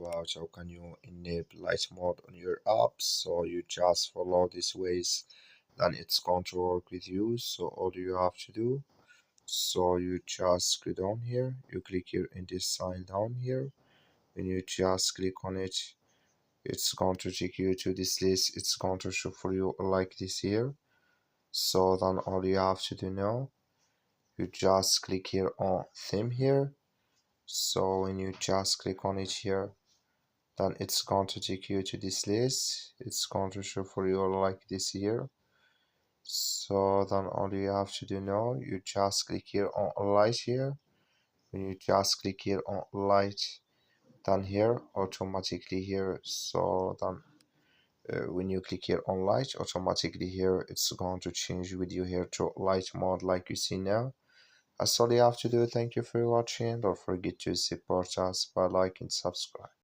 about how can you enable light mode on your app. So you just follow these ways, then it's going to work with you. So all you have to do, so you just go down here, you click here in this sign down here. When you just click on it, it's going to take you to this list. It's going to show for you like this here. So then all you have to do now, you just click here on theme here. So when you just click on it here, then it's going to take you to this list. It's going to show for you like this here. So then all you have to do now, you just click here on light here. When you just click here on light, then here automatically here, so then when you click here on light, automatically here it's going to change with you here to light mode like you see now. That's all you have to do. Thank you for watching. Don't forget to support us by liking and subscribe.